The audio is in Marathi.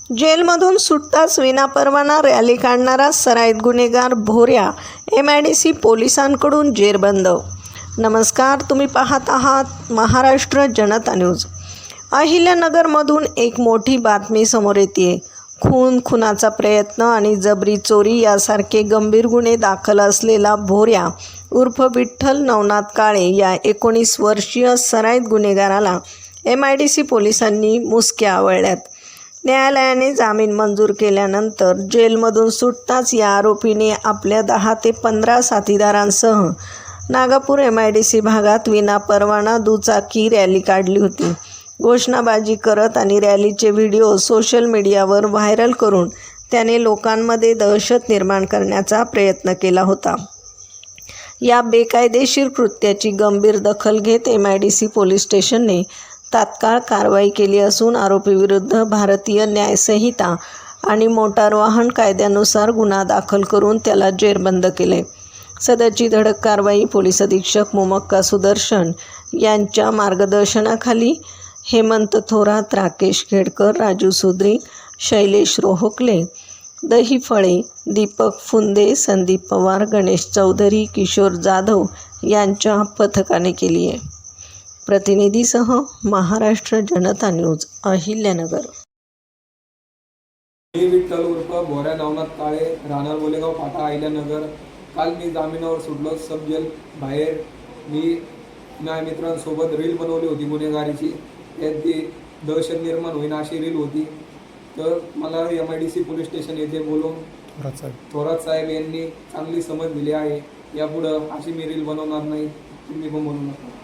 जेलमधून सुटताच विनापरवाना रॅली काढणारा सराईत गुन्हेगार भोऱ्या MIDC पोलिसांकडून जेरबंद। नमस्कार, तुम्ही पाहत आहात महाराष्ट्र जनता न्यूज। अहिल्यानगरमधून एक मोठी बातमी समोर येते। खुनाचा प्रयत्न आणि जबरी चोरी यासारखे गंभीर गुन्हे दाखल असलेला भोऱ्या उर्फ विठ्ठल नवनाथ काळे या 19 वर्षीय सराईत गुन्हेगाराला MIDC पोलिसांनी मुसक्या आवळल्यात। न्यायालयाने जामीन मंजूर केल्यानंतर जेलमधून सुटताच या आरोपीने आपल्या 10 ते 15 साथीदारांसह नागापूर MIDC भागात विनापरवाना दुचाकी रॅली काढली होती। घोषणाबाजी करत आणि रॅलीचे व्हिडिओ सोशल मीडियावर व्हायरल करून त्याने लोकांमध्ये दहशत निर्माण करण्याचा प्रयत्न केला होता। या बेकायदेशीर कृत्याची गंभीर दखल घेत MIDC पोलीस स्टेशनने तात्काळ कारवाई केली असून आरोपीविरुद्ध भारतीय न्याय संहिता आणि मोटार वाहन कायद्यानुसार गुन्हा दाखल करून त्याला जेरबंद केले। सदरची धडक कारवाई पोलीस अधीक्षक मुमक्का सुदर्शन यांच्या मार्गदर्शनाखाली हेमंत थोरात, राकेश खेडकर, राजू सुद्री, शैलेश रोहकले, दहीफळे, दीपक फुंदे, संदीप पवार, गणेश चौधरी, किशोर जाधव यांच्या पथकाने केली आहे। प्रतिनिधीसह महाराष्ट्र जनता न्यूज, अहिल्यानगर। मी विठ्ठल उर्फ भोऱ्या नवनाथ काळे, राहणार बोलेगाव फाटा, अहिल्यानगर। काल मी जामिनावर सुटलो सब जेल बाहेर। मी माझ्या मित्रांसोबत रील बनवली होती गुन्हेगारीची। त्यात ती दहशत निर्माण होईन अशी रील होती। तर मला MIDC पोलीस स्टेशन येथे बोलून थोरात साहेब यांनी चांगली समज दिली आहे। यापुढं अशी मी रील बनवणार नाही, तुम्ही पण बनवू नका।